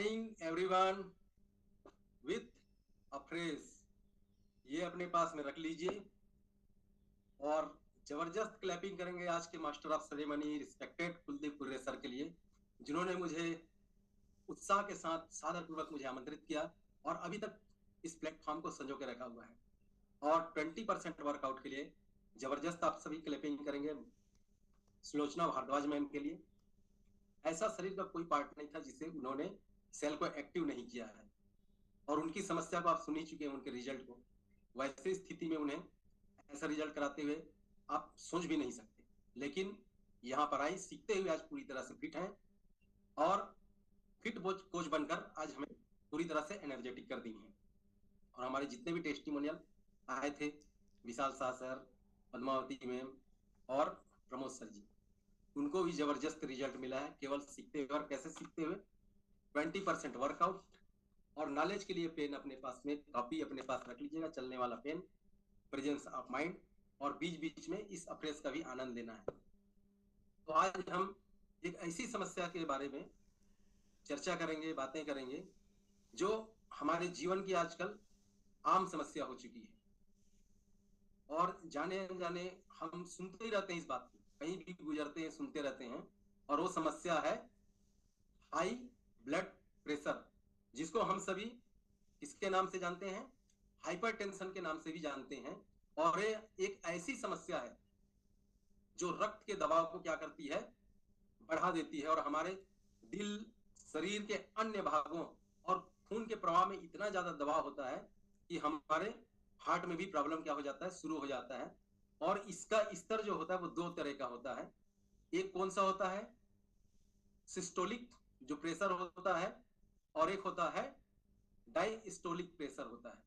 Morning everyone with अफ्रेज। ये अपने पास में रख लीजिए और जबरदस्त क्लैपिंग करेंगे आज के master of ceremony respected Kuldeep Kurre sir के लिए, जिन्होंने मुझे उत्साह के साथ सादर पूर्वक मुझे आमंत्रित किया और अभी तक इस प्लेटफॉर्म को संजो के रखा हुआ है। और 20% वर्कआउट के लिए जबरदस्त आप सभी क्लैपिंग करेंगे सुलोचना भारद्वाज मैम के लिए। ऐसा शरीर का कोई पार्ट नहीं था जिसे उन्होंने सेल को एक्टिव नहीं किया है और उनकी समस्या को आप सुन ही चुके हैं, उनके रिजल्ट को। वैसे स्थिति में उन्हें ऐसा रिजल्ट कराते हुए आप सोच भी नहीं सकते, लेकिन यहाँ पर आई सीखते हुए आज पूरी तरह से फिट हैं और फिट कोच बनकर आज हमें पूरी तरह से एनर्जेटिक कर दी है। और हमारे जितने भी टेस्टिमोनियल आए थे, विशाल शाह सर, पद्मावती मैम और प्रमोद सर जी, उनको भी जबरदस्त रिजल्ट मिला है केवल सीखते हुए। और कैसे सीखते हुए? 20% वर्कआउट और नॉलेज के लिए पेन अपने पास में, कॉपी अपने पास रख लीजिएगा, चलने वाला पेन, प्रेजेंस ऑफ माइंड, और बीच बीच में इस अप्रेस का भी आनंद लेना है। तो आज हम एक ऐसी समस्या के बारे में चर्चा करेंगे, बातें करेंगे, जो हमारे जीवन की आजकल आम समस्या हो चुकी है और जाने अनजाने हम सुनते ही रहते हैं इस बात को, कहीं भी गुजरते हैं सुनते रहते हैं। और वो समस्या है हाई ब्लड प्रेशर, जिसको हम सभी किसके नाम से जानते हैं? हाइपरटेंशन के नाम से भी जानते हैं। और ये एक ऐसी समस्या है जो रक्त के दबाव को क्या करती है? बढ़ा देती है। और हमारे दिल, शरीर के अन्य भागों और खून के प्रवाह में इतना ज्यादा दबाव होता है कि हमारे हार्ट में भी प्रॉब्लम क्या हो जाता है? शुरू हो जाता है। और इसका स्तर जो होता है वो दो तरह का होता है। एक कौन सा होता है? सिस्टोलिक जो प्रेशर होता है, और एक होता है डायस्टोलिक प्रेशर होता है।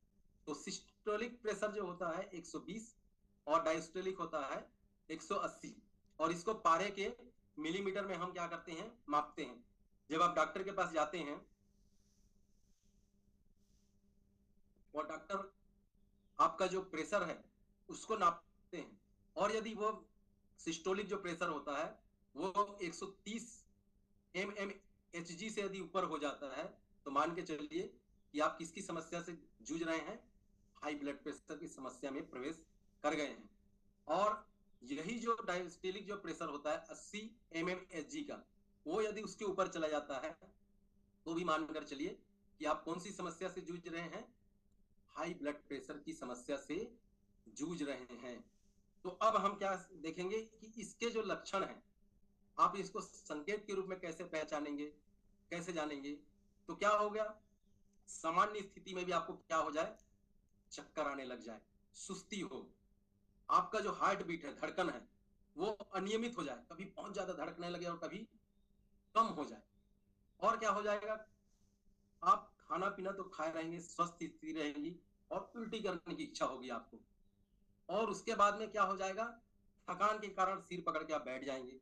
तो सिस्टोलिक प्रेशर जो होता है 120 और डायस्टोलिक होता है 180। और इसको पारे के मिलीमीटर में हम क्या करते हैं? मापते हैं। जब आप डॉक्टर के पास जाते हैं और डॉक्टर आपका जो प्रेशर है उसको नापते हैं, और यदि वो सिस्टोलिक जो प्रेशर होता है वो 130 mmHg से यदि ऊपर हो जाता है तो मान के चलिए कि आप किसकी समस्या से जूझ रहे हैं? हाई ब्लड प्रेशर की समस्या में प्रवेश कर गए हैं। और यही जो डायस्टोलिक जो प्रेशर होता है 80 mmHg का, वो यदि उसके ऊपर चला जाता है तो भी मानकर चलिए कि आप कौन सी समस्या से जूझ रहे हैं? हाई ब्लड प्रेशर की समस्या से जूझ रहे हैं। तो अब हम क्या देखेंगे कि इसके जो लक्षण हैं, आप इसको संकेत के रूप में कैसे पहचानेंगे, कैसे जानेंगे? तो क्या हो गया? सामान्य स्थिति में भी आपको क्या हो जाए? चक्कर आने लग जाए, सुस्ती हो, आपका जो हार्ट बीट है, धड़कन है, वो अनियमित हो जाए, कभी बहुत ज्यादा धड़कने लगे और कभी कम हो जाए। और क्या हो जाएगा? आप खाना पीना तो खाए रहेंगे, स्वस्थ स्थिति रहेगी और उल्टी करने की इच्छा होगी आपको। और उसके बाद में क्या हो जाएगा? थकान के कारण सिर पकड़ के आप बैठ जाएंगे।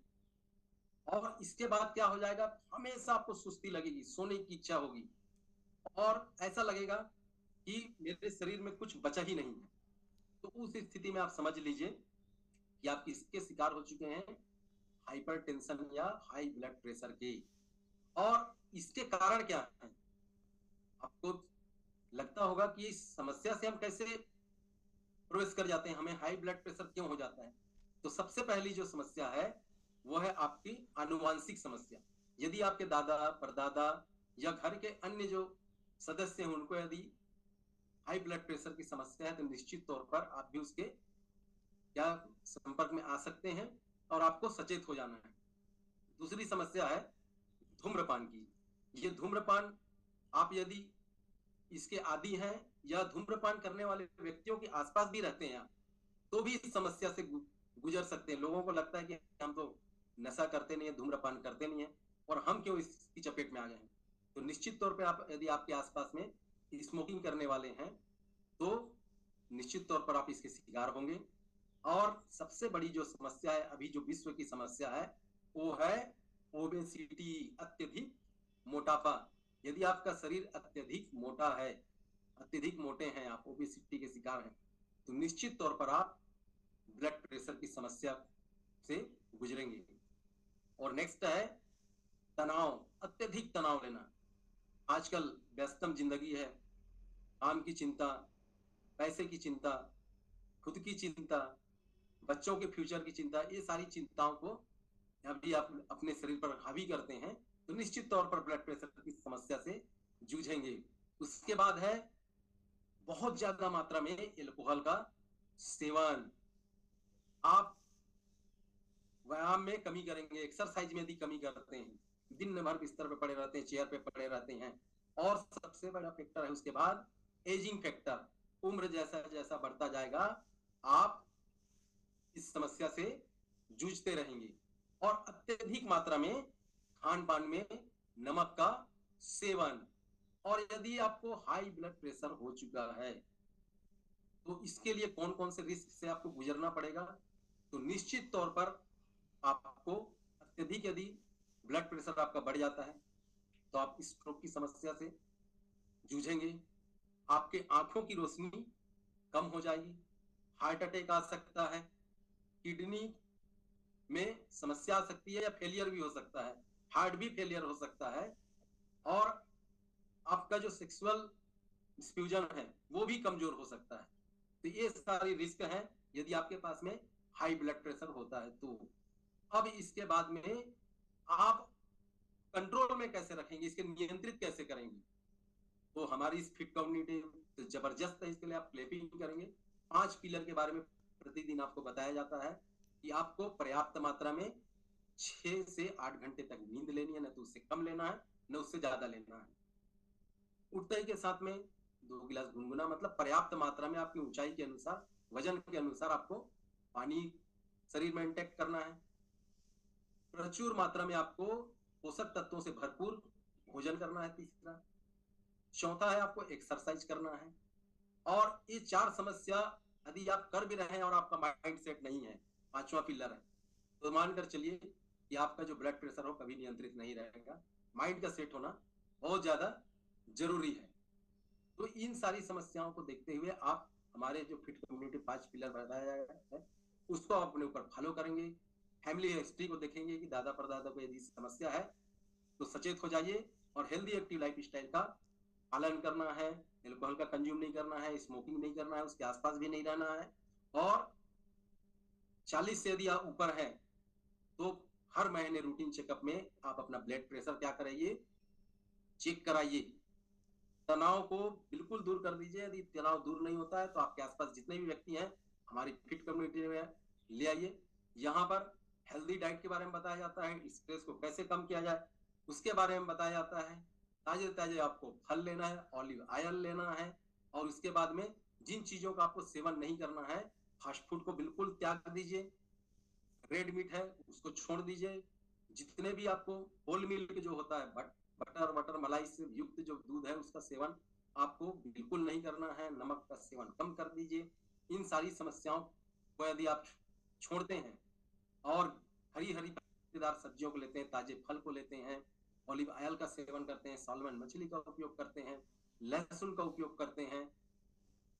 और इसके बाद क्या हो जाएगा? हमेशा आपको सुस्ती लगेगी, सोने की इच्छा होगी और ऐसा लगेगा कि मेरे शरीर में कुछ बचा ही नहीं है। तो उस स्थिति में आप समझ लीजिए कि आप किसके शिकार हो चुके हैं? हाइपरटेंशन या हाई ब्लड प्रेशर के। और इसके कारण क्या है? आपको लगता होगा कि इस समस्या से हम कैसे प्रवेश कर जाते हैं, हमें हाई ब्लड प्रेशर क्यों हो जाता है? तो सबसे पहली जो समस्या है वो है आपकी आनुवांशिक समस्या। यदि आपके दादा, परदादा या घर के अन्य जो सदस्य हैं उनको यदि हाई ब्लड प्रेशर की समस्या है तो निश्चित तौर पर आप भी उसके क्या संपर्क में आ सकते हैं और आपको सचेत हो जाना है। दूसरी समस्या है धूम्रपान की। ये धूम्रपान आप यदि इसके आदि हैं या धूम्रपान करने वाले व्यक्तियों के आसपास भी रहते हैं आप, तो भी इस समस्या से गुजर सकते हैं। लोगों को लगता है कि हम तो नशा करते नहीं है, धूम्रपान करते नहीं है, और हम क्यों इसकी चपेट में आ गए हैं? तो निश्चित तौर पे आप यदि आपके आसपास में स्मोकिंग करने वाले हैं तो निश्चित तौर पर आप इसके शिकार होंगे। और सबसे बड़ी जो समस्या है अभी, जो विश्व की समस्या है, वो है ओबेसिटी, अत्यधिक मोटापा। यदि आपका शरीर अत्यधिक मोटा है, अत्यधिक मोटे हैं, आप ओबेसिटी के शिकार हैं, तो निश्चित तौर पर आप ब्लड प्रेशर की समस्या से गुजरेंगे। और नेक्स्ट है तनाव, अत्यधिक तनाव लेना। आजकल व्यस्तम जिंदगी है, काम की चिंता, पैसे की चिंता, खुद की चिंता, बच्चों के फ्यूचर की चिंता, ये सारी चिंताओं को अभी आप अपने शरीर पर हावी करते हैं, तो निश्चित तौर पर ब्लड प्रेशर की समस्या से जूझेंगे। उसके बाद है बहुत ज्यादा मात्रा में एल्कोहल का सेवन। आप व्यायाम में कमी करेंगे, एक्सरसाइज में यदि कमी करते हैं, दिन भर बिस्तर पे पड़े रहते हैं, चेयर पे पड़े रहते हैं, और सबसे बड़ा फैक्टर है उसके बाद एजिंग फैक्टर। उम्र जैसा जैसा बढ़ता जाएगा, आप इस समस्या से जूझते रहेंगे। और अत्यधिक मात्रा में खान पान में नमक का सेवन। और यदि आपको हाई ब्लड प्रेशर हो चुका है, तो इसके लिए कौन कौन से रिस्क से आपको गुजरना पड़ेगा? तो निश्चित तौर पर आपको अत्यधिक यदि ब्लड प्रेशर आपका बढ़ जाता है, तो आप स्ट्रोक की समस्या से जूझेंगे। आपके आंखों की रोशनी कम हो जाएगी, हार्ट अटैक आ सकता है, किडनी में समस्या आ सकती है, या फेलियर भी हो सकता है, हार्ट भी फेलियर हो सकता है, और आपका जो सेक्सुअल डिफ्यूजन है वो भी कमजोर हो सकता है। तो ये सारी रिस्क हैं यदि आपके पास में हाई ब्लड प्रेशर होता है। तो अब इसके बाद में आप कंट्रोल में कैसे रखेंगे, इसके नियंत्रित कैसे करेंगे? तो हमारी इस फिट कम्युनिटी तो जबरदस्त है, इसके लिए आप क्लैपिंग करेंगे। 5 पिलर के बारे में प्रतिदिन आपको बताया जाता है कि आपको पर्याप्त मात्रा में 6 से 8 घंटे तक नींद लेनी है, न तो उससे कम लेना है, न उससे ज्यादा लेना है। उठते ही के साथ में 2 गिलास गुनगुना, मतलब पर्याप्त मात्रा में आपकी ऊंचाई के अनुसार, वजन के अनुसार आपको पानी शरीर में इंटेक्ट करना है। प्रचुर मात्रा में आपको पोषक तत्वों से भरपूर भोजन करना है। तीसरा, चौथा है आपको एक्सरसाइज करना है। और ये 4 समस्या यदि आप कर भी रहे हैं और आपका माइंड सेट नहीं है, 5वां पिलर है, तो मानकर चलिए कि आपका जो ब्लड प्रेशर हो कभी नियंत्रित नहीं रहेगा। माइंड का सेट होना बहुत ज्यादा जरूरी है। तो इन सारी समस्याओं को देखते हुए आप हमारे जो फिट कम्युनिटी 5 पिलर बताया गया है, उसको आप अपने ऊपर फॉलो करेंगे। फैमिली हिस्ट्री को देखेंगे कि दादा परदादा को यदि समस्या है तो सचेत हो जाइए, और हेल्दी एक्टिव लाइफ स्टाइल का पालन करना है। एल्कोहल का कंज्यूम नहीं करना है, स्मोकिंग नहीं करना है, उसके आसपास भी नहीं रहना है। और 40 से यदि आप ऊपर है तो हर महीने रूटीन चेकअप में आप अपना ब्लड प्रेशर क्या कराइए, चेक कराइए। तनाव को बिल्कुल दूर कर दीजिए। यदि तनाव दूर नहीं होता है तो आपके आसपास जितने भी व्यक्ति हैं हमारी फिट कम्युनिटी में ले आइए। यहाँ पर हेल्दी डाइट के बारे में बताया जाता है, स्ट्रेस को कैसे कम किया जाए उसके बारे में बताया जाता है। ताजे ताजे आपको फल लेना है, ऑलिव ऑयल लेना है, और उसके बाद में जिन चीजों का आपको सेवन नहीं करना है, फास्ट फूड को बिल्कुल त्याग दीजिए। रेड मीट है उसको छोड़ दीजिए। जितने भी आपको होल मिल्क जो होता है, बटर बटर मलाई से युक्त जो दूध है उसका सेवन आपको बिल्कुल नहीं करना है। नमक का सेवन कम कर दीजिए। इन सारी समस्याओं को यदि आप छोड़ते हैं और हरी हरी पत्तेदार सब्जियों को लेते हैं, ताजे फल को लेते हैं, ऑलिव ऑयल का सेवन करते हैं, सालमन मछली का उपयोग करते हैं, लहसुन का उपयोग करते हैं,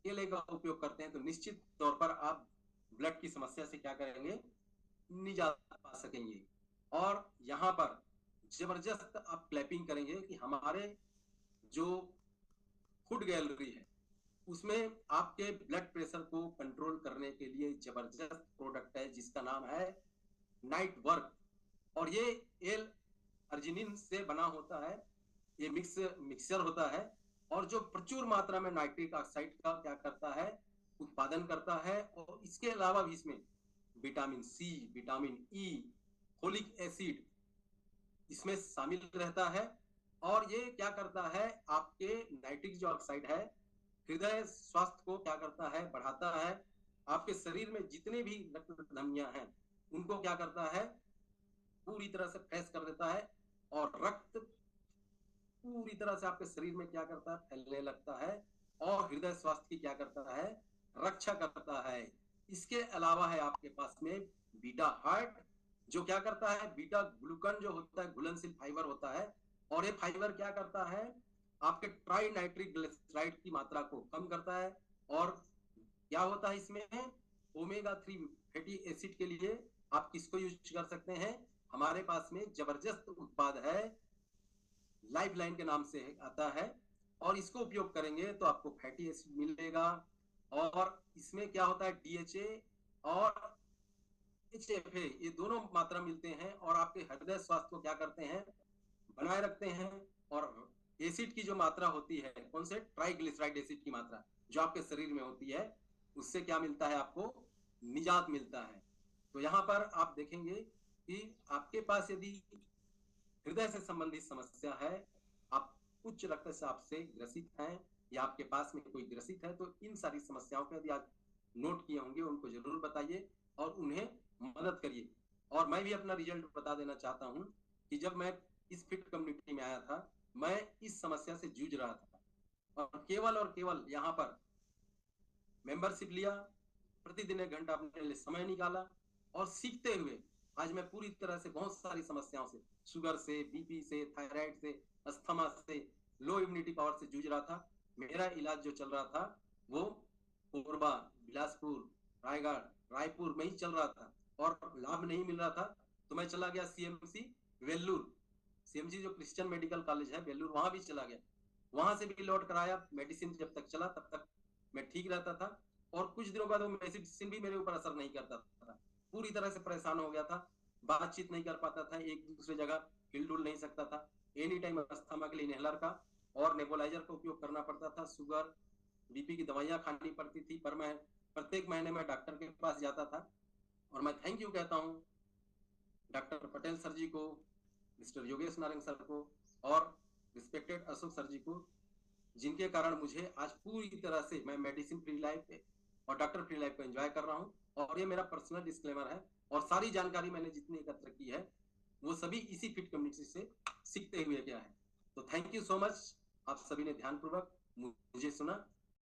केले का उपयोग करते हैं, तो निश्चित तौर पर आप ब्लड की समस्या से क्या करेंगे, निजात पा सकेंगे। और यहाँ पर जबरदस्त आप क्लैपिंग करेंगे कि हमारे जो फूड गैलरी है उसमें आपके ब्लड प्रेशर को कंट्रोल करने के लिए जबरदस्त प्रोडक्ट है जिसका नाम है नाइट वर्क। और ये एल अर्जिनिन से बना होता है, ये मिक्सर होता है, और जो प्रचुर मात्रा में नाइट्रिक ऑक्साइड का क्या करता है, उत्पादन करता है। और इसके अलावा भी इसमें vitamin C, vitamin E, folic acid इसमें शामिल रहता है। और ये क्या करता है, आपके नाइट्रिक जो ऑक्साइड है हृदय स्वास्थ्य को क्या करता है, बढ़ाता है। आपके शरीर में जितने भी रक्त धमनियां हैं उनको क्या करता है, पूरी तरह से फ्रेश कर देता है। और रक्त पूरी तरह से आपके शरीर में क्या करता है, फैलने लगता है, और हृदय स्वास्थ्य की क्या करता है, रक्षा करता है। इसके अलावा है आपके पास में बीटा हार्ट, जो क्या करता है, बीटा ग्लूकन जो होता है घुलनशील फाइबर होता है, और ये फाइबर क्या करता है, आपके ट्राई नाइट्रिक ग्लिसराइड की मात्रा को कम करता है। और क्या होता है इसमें, ओमेगा 3 फैटी एसिड के लिए आप किसको यूज कर सकते हैं, हमारे पास में जबरदस्त उत्पाद है लाइफ लाइन के नाम से आता है, और इसको उपयोग करेंगे तो आपको फैटी एसिड मिलेगा। और इसमें क्या होता है, डीएचए और एचएफए ये दोनों मात्रा मिलते हैं, और आपके हृदय स्वास्थ्य को क्या करते हैं, बनाए रखते हैं। और एसिड की जो मात्रा होती है, कौन से, ट्राइग्लिसराइड एसिड की मात्रा जो आपके शरीर में होती है, उससे क्या मिलता है, आपको निजात मिलता है। तो यहाँ पर आप देखेंगे कि आपके पास यदि हृदय से संबंधित समस्या है, आप उच्च रक्तचाप से ग्रसित हैं, या आपके पास में कोई ग्रसित है, तो इन सारी समस्याओं को यदि आप नोट किए होंगे उनको जरूर बताइए और उन्हें मदद करिए। और मैं भी अपना रिजल्ट बता देना चाहता हूं कि जब मैं इस फिट कम्युनिटी में आया था, मैं इस समस्या से जूझ रहा था, और केवल यहाँ पर मेंबरशिप लिया, प्रतिदिन 1 घंटा अपने लिए समय निकाला, और सीखते हुए आज मैं पूरी तरह से बहुत सारी समस्याओं से, शुगर से, बीपी से, थायराइड से, अस्थमा से, लो इम्यूनिटी पावर से जूझ रहा था। मेरा इलाज जो चल रहा था वो कोरबा, बिलासपुर, रायगढ़, रायपुर में ही चल रहा था, और लाभ नहीं मिल रहा था। तो मैं चला गया सीएमसी वेल्लूर, सीएमसी जो क्रिश्चियन मेडिकल कॉलेज है वेल्लूर, वहां भी चला गया। वहां से भी लौट कर आया, मेडिसिन जब तक चला तब तक मैं ठीक रहता था, और कुछ दिनों बाद वो मेडिसिन भी मेरे ऊपर असर नहीं करता था, पूरी तरह से परेशान हो गया था, बातचीत नहीं कर पाता था, एक दूसरे जगह हिल डुल नहीं सकता था, एनी टाइम अस्थमा के लिए इनहेलर का और नेबुलाइजर का उपयोग करना पड़ता था, शुगर बीपी की दवाइयां खानी पड़ती थी, पर मैं प्रत्येक महीने में डॉक्टर के पास जाता था। और मैं थैंक यू कहता हूँ डॉक्टर पटेल सर जी को, मिस्टर योगेश नारायण सर को, और रिस्पेक्टेड अशोक सर जी को, जिनके कारण मुझे आज पूरी तरह से मैं मेडिसिन फ्री लाइफ और डॉक्टर फ्री लाइफ को एंजॉय कर रहा हूं। और ये मेरा पर्सनल डिस्क्लेमर है, और सारी जानकारी मैंने जितनी एकत्र की है वो सभी इसी फिट कम्युनिटी से सीखते हुए क्या है। तो थैंक यू सो मच, आप सभी ने ध्यानपूर्वक मुझे सुना।